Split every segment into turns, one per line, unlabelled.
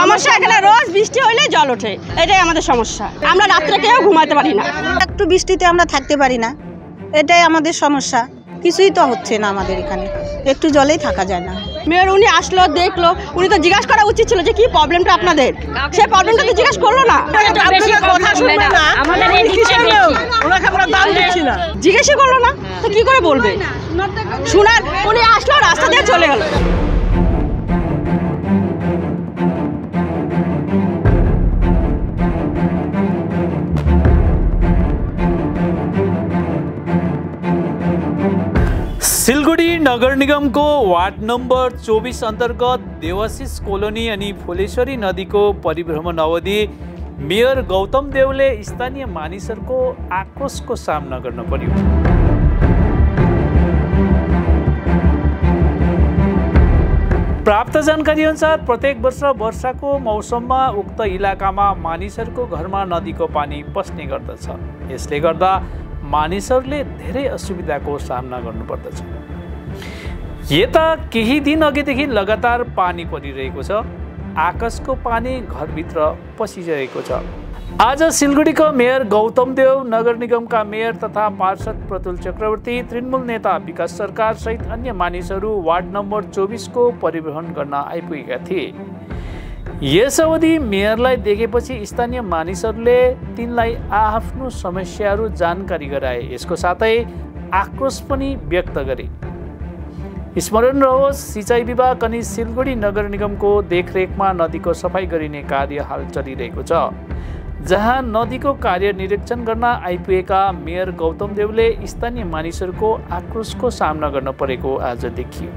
সমস্যা এখানে রোজ বৃষ্টি হইলে জল ওঠে, এটাই আমাদের সমস্যা। আমরা রাত্রে কেউ ঘুমাতে পারি না,
একটু বৃষ্টিতে আমরা থাকতে পারি না, এটাই আমাদের সমস্যা। কিছুই তো হচ্ছে না আমাদের এখানে, একটু জলেই থাকা যায় না।
মেয়র উনি আসলো, দেখলো, উনি তো জিজ্ঞাসা করা উচিত ছিল যে কি প্রবলেমটা আপনাদের, সেই প্রবলেমটা তো জিজ্ঞাসা করলো না। জিজ্ঞাসা করলো না তো কি করে বলবে? শোনার উনি আসলো, রাস্তা দিয়ে চলে গেল।
सिलगढी नगर निगमको वार्ड नम्बर 24 अन्तर्गत देवाशिष कोलोनी अनि फुलेश्वरी नदीको परिभ्रमण अवधि मेयर गौतम देवले स्थानीय मानिसहरूको आक्रोशको सामना गर्न पर्यो। प्राप्त जानकारी अनुसार प्रत्येक वर्ष वर्षाको मौसममा उक्त इलाकामा मानिसहरूको घरमा नदीको पानी पस्ने गर्दछ। यसले गर्दा मानिसहरूले धेरै असुविधाको सामना गर्नुपर्दछ। यता केही दिन अघिदेखि लगातार पानी परिरहेको छ, आकाशको पानी घरभित्र पसिरहेको छ। आज सिलगढीका मेयर गौतम देव, नगर निगमका मेयर तथा पार्षद प्रतुल चक्रवर्ती, तृणमूल नेता विकास सरकार सहित अन्य मानिसहरू वार्ड नम्बर 24 को परिभ्रमण गर्न आइपुगेका थिए। यस अवधि मेयरलाई देखेपछि स्थानीय मानिसहरूले तिनलाई आफ्नो समस्याहरू जानकारी गराए। यसको साथै आक्रोश पनि व्यक्त गरे। स्मरण रहोस्, सिँचाइ विभाग अनि सिलगढी नगर निगमको देखरेखमा नदीको सफाई गरिने कार्य हाल चलिरहेको छ, जहाँ नदीको कार्य निरीक्षण गर्न आइपुगेका मेयर गौतम देवले स्थानीय मानिसहरूको आक्रोशको सामना गर्न परेको आज देखियो।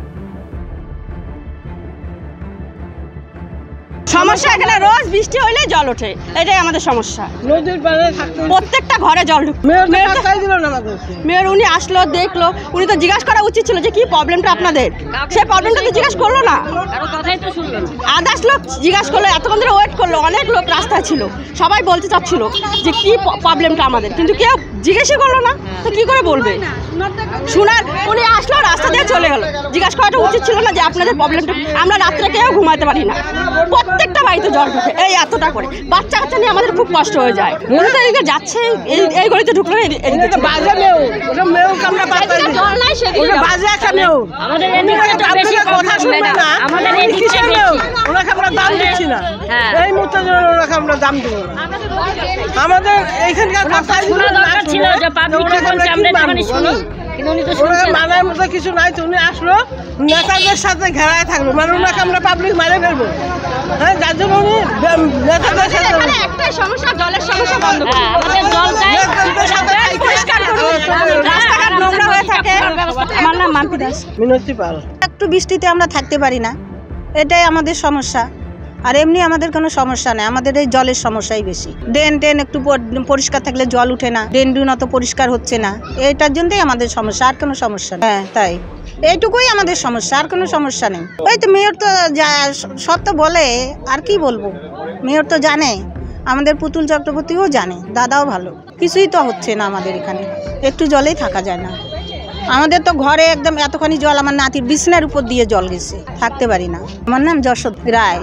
সমস্যা এখানে রোজ বৃষ্টি হইলে জল ওঠে, এটাই আমাদের সমস্যা। নদীর পাড়ে প্রত্যেকটা ঘরে জল ঢুকে। মেয়র উনি আসলো, দেখলো, উনি তো জিজ্ঞাসা করা উচিত ছিল যে কি প্রবলেমটা আপনাদের, সেই প্রবলেমটা তো জিজ্ঞাসা করলো না। আদার্স লোক জিজ্ঞাসা করলো, এতক্ষণ ধরে ওয়েট করলো, অনেক লোক রাস্তায় ছিল, সবাই বলতে চাচ্ছিল যে কি প্রবলেমটা আমাদের, কিন্তু কেউ জিজ্ঞাসা করলো না তো কি করে বলবে? শোনার উনি আসলো, রাস্তা দিয়ে চলে গেল। জিজ্ঞাসা করাটা উচিত ছিল না যে আপনাদের প্রবলেমটা। আমরা রাত্রে কেউ ঘুমাতে পারি না, প্রত্যেকটা বাড়িতে জল ঢুকে, এই এতটা করে। বাচ্চা কাচ্চা নিয়ে আমাদের খুব কষ্ট হয়ে যায়। মনে তো এদিকে যাচ্ছে, এই গলিতে ঢুকলো,
আমাদের এইখানকার মানার মতো কিছু নাই। তো উনি আসলো, নেতাদের সাথে ঘেরায় থাকলো, মানে ওনাকে আমরা পাবলিক মারে ফেলবো। হ্যাঁ, যার জন্য উনি নেতাদের সাথে
একটাই সমস্যা, জলের সমস্যা বন্ধ করুন। রাস্তাঘাট নোংরা হয়ে থাকে। আমার নাম মাম্পি দাস,
মিনতি পাল। একটু বৃষ্টিতে আমরা থাকতে পারি না, এটাই আমাদের সমস্যা। আর এমনি আমাদের কোনো সমস্যা নেই, আমাদের এই জলের সমস্যাই বেশি। ড্রেন একটু পরিষ্কার থাকলে জল উঠে না, ড্রেন অত পরিষ্কার হচ্ছে না, এটার জন্যই আমাদের সমস্যা, আর কোনো সমস্যা নেই। হ্যাঁ, তাই এইটুকুই আমাদের সমস্যা, আর কোনো সমস্যা নেই। ওই তো মেয়র তো সব তো বলে, আর কি বলবো, মেয়র তো জানে, আমাদের পুতুল চক্রবর্তীও জানে, দাদাও ভালো। কিছুই তো হচ্ছে না আমাদের এখানে, একটু জলেই থাকা যায় না। আমাদের তো ঘরে একদম এতখানি জল, আমার নাতির বিছনার উপর দিয়ে জল গেছে, থাকতে পারি না। আমার নাম যশোদ রায়।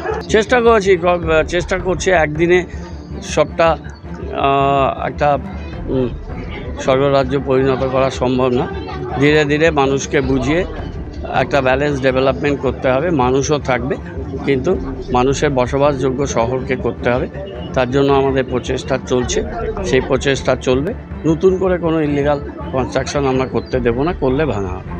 চেষ্টা করছি একদিনে সবটা একটা সর্বরাজ্য পরিণত করা সম্ভব না। ধীরে ধীরে মানুষকে বুঝিয়ে একটা ব্যালেন্স ডেভেলপমেন্ট করতে হবে, মানুষও থাকবে, কিন্তু মানুষের বসবাসযোগ্য শহরকে করতে হবে। তার জন্য আমাদের প্রচেষ্টা চলছে, সেই প্রচেষ্টা চলবে। নতুন করে কোনো ইলিগাল কনস্ট্রাকশন আমরা করতে দেব না, করলে ভাঙা হবে।